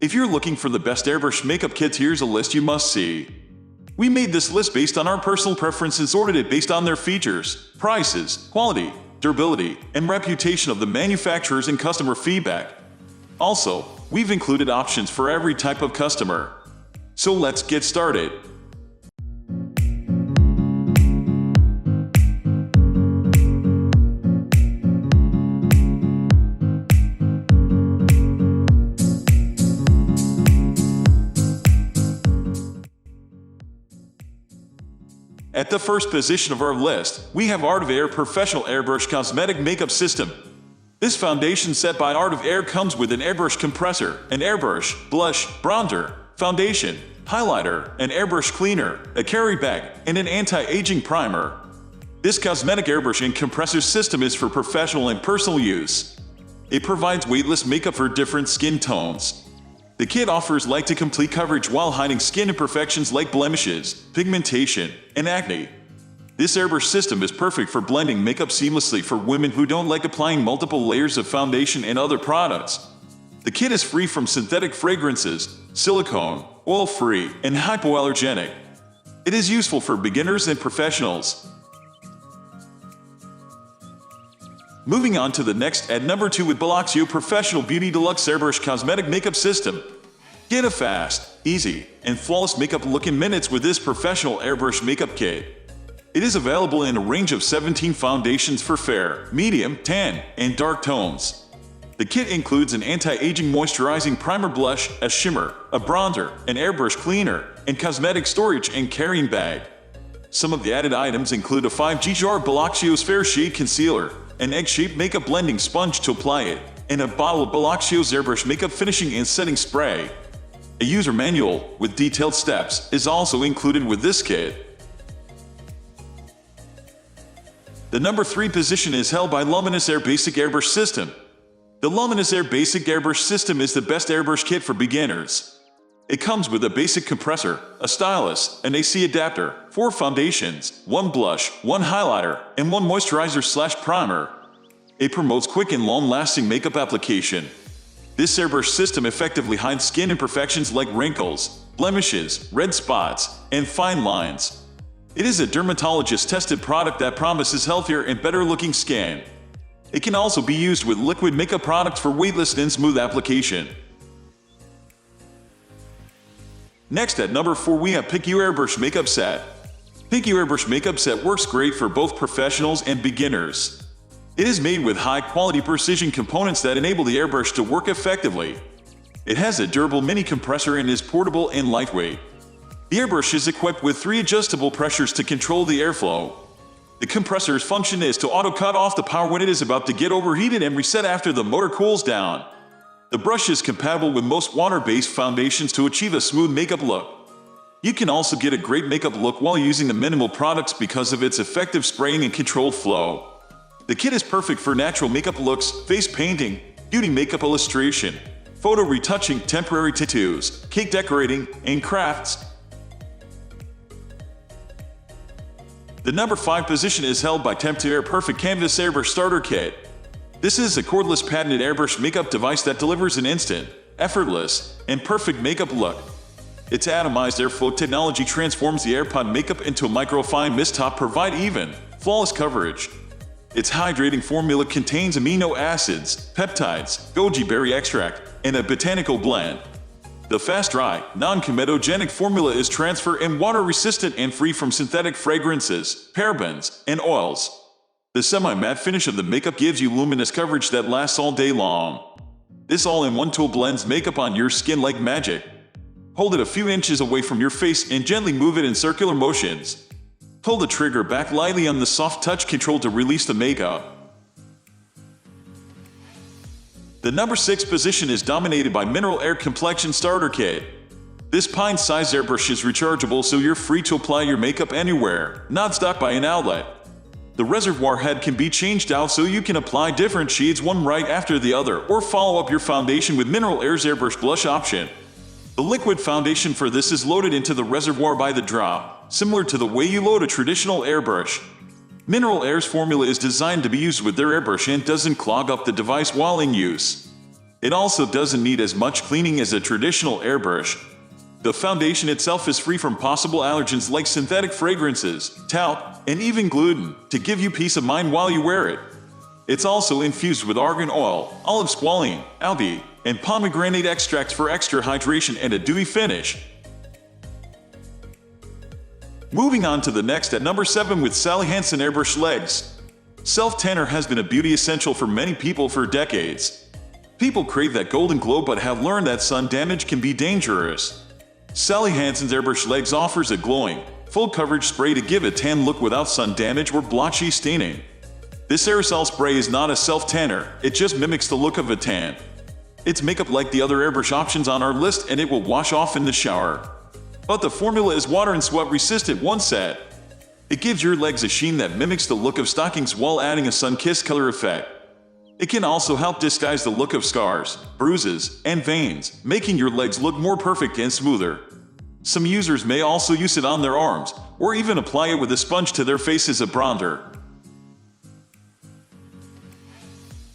If you're looking for the best airbrush makeup kits, here's a list you must see. We made this list based on our personal preferences, sorted it based on their features, prices, quality, durability, and reputation of the manufacturers and customer feedback. Also, we've included options for every type of customer. So let's get started. At the first position of our list, we have Art of Air Professional Airbrush Cosmetic Makeup System. This foundation set by Art of Air comes with an airbrush compressor, an airbrush, blush, bronzer, foundation, highlighter, an airbrush cleaner, a carry bag, and an anti-aging primer. This cosmetic airbrush and compressor system is for professional and personal use. It provides weightless makeup for different skin tones. The kit offers light to complete coverage while hiding skin imperfections like blemishes, pigmentation, and acne. This airbrush system is perfect for blending makeup seamlessly for women who don't like applying multiple layers of foundation and other products. The kit is free from synthetic fragrances, silicone, oil-free, and hypoallergenic. It is useful for beginners and professionals. Moving on to the next, at number 2 with Belloccio Professional Beauty Deluxe Airbrush Cosmetic Makeup System. Get a fast, easy, and flawless makeup look in minutes with this professional airbrush makeup kit. It is available in a range of 17 foundations for fair, medium, tan, and dark tones. The kit includes an anti-aging moisturizing primer, blush, a shimmer, a bronzer, an airbrush cleaner, and cosmetic storage and carrying bag. Some of the added items include a 5G jar Belloccio Fair Shade Concealer, an egg-shaped makeup blending sponge to apply it, and a bottle of Belloccio's airbrush makeup finishing and setting spray. A user manual with detailed steps is also included with this kit. The number 3 position is held by Luminous Air Basic Airbrush System. The Luminous Air Basic Airbrush System is the best airbrush kit for beginners. It comes with a basic compressor, a stylus, an AC adapter, 4 foundations, 1 blush, 1 highlighter, and 1 moisturizer/primer. It promotes quick and long-lasting makeup application. This airbrush system effectively hides skin imperfections like wrinkles, blemishes, red spots, and fine lines. It is a dermatologist-tested product that promises healthier and better-looking skin. It can also be used with liquid makeup products for weightless and smooth application. Next, at number 4, we have Pinkiou Airbrush Makeup Set. Pinkiou Airbrush Makeup Set works great for both professionals and beginners. It is made with high-quality precision components that enable the airbrush to work effectively. It has a durable mini compressor and is portable and lightweight. The airbrush is equipped with 3 adjustable pressures to control the airflow. The compressor's function is to auto-cut off the power when it is about to get overheated and reset after the motor cools down. The brush is compatible with most water-based foundations to achieve a smooth makeup look. You can also get a great makeup look while using the minimal products because of its effective spraying and controlled flow. The kit is perfect for natural makeup looks, face painting, beauty makeup illustration, photo retouching, temporary tattoos, cake decorating, and crafts. The number 5 position is held by Temptu Air Perfect Canvas Airbrush Starter Kit. This is a cordless patented airbrush makeup device that delivers an instant, effortless, and perfect makeup look. Its atomized airflow technology transforms the AirPod makeup into a microfine mist top, provide even, flawless coverage. Its hydrating formula contains amino acids, peptides, goji berry extract, and a botanical blend. The fast-dry, non-comedogenic formula is transfer and water-resistant and free from synthetic fragrances, parabens, and oils. The semi-matte finish of the makeup gives you luminous coverage that lasts all day long. This all-in-one tool blends makeup on your skin like magic. Hold it a few inches away from your face and gently move it in circular motions. Pull the trigger back lightly on the soft touch control to release the makeup. The number 6 position is dominated by Mineral Air Complexion Starter Kit. This pint-sized airbrush is rechargeable so you're free to apply your makeup anywhere, not stuck by an outlet. The reservoir head can be changed out so you can apply different shades one right after the other or follow up your foundation with Mineral Air's Airbrush Blush option. The liquid foundation for this is loaded into the reservoir by the drop, similar to the way you load a traditional airbrush. Mineral Air's formula is designed to be used with their airbrush and doesn't clog up the device while in use. It also doesn't need as much cleaning as a traditional airbrush. The foundation itself is free from possible allergens like synthetic fragrances, talc, and even gluten, to give you peace of mind while you wear it. It's also infused with argan oil, olive squalene, algae, and pomegranate extracts for extra hydration and a dewy finish. Moving on to the next at number 7 with Sally Hansen Airbrush Legs. Self-tanner has been a beauty essential for many people for decades. People crave that golden glow but have learned that sun damage can be dangerous. Sally Hansen's Airbrush Legs offers a glowing, full coverage spray to give a tan look without sun damage or blotchy staining. This aerosol spray is not a self-tanner, it just mimics the look of a tan. It's makeup like the other airbrush options on our list and it will wash off in the shower. But the formula is water and sweat resistant once set. It gives your legs a sheen that mimics the look of stockings while adding a sun-kissed color effect. It can also help disguise the look of scars, bruises, and veins, making your legs look more perfect and smoother. Some users may also use it on their arms, or even apply it with a sponge to their face as a bronzer.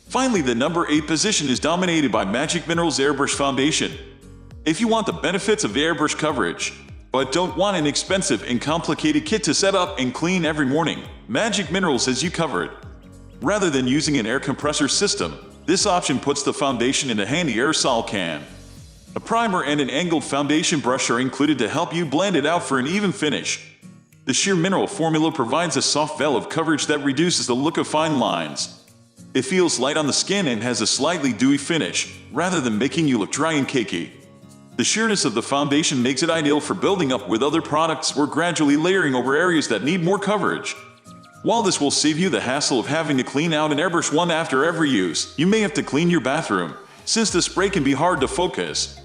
Finally, the number 8 position is dominated by MagicMinerals Airbrush Foundation. If you want the benefits of the airbrush coverage, but don't want an expensive and complicated kit to set up and clean every morning, MagicMinerals has you covered. Rather than using an air compressor system, this option puts the foundation in a handy aerosol can. A primer and an angled foundation brush are included to help you blend it out for an even finish. The sheer mineral formula provides a soft veil of coverage that reduces the look of fine lines. It feels light on the skin and has a slightly dewy finish, rather than making you look dry and cakey. The sheerness of the foundation makes it ideal for building up with other products or gradually layering over areas that need more coverage. While this will save you the hassle of having to clean out an airbrush one after every use, you may have to clean your bathroom, since the spray can be hard to focus.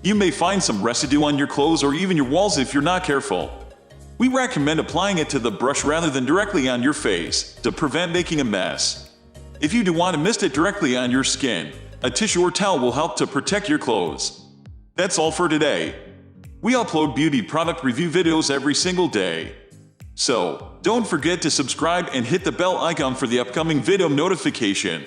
You may find some residue on your clothes or even your walls if you're not careful. We recommend applying it to the brush rather than directly on your face, to prevent making a mess. If you do want to mist it directly on your skin, a tissue or towel will help to protect your clothes. That's all for today. We upload beauty product review videos every single day. So, don't forget to subscribe and hit the bell icon for the upcoming video notification.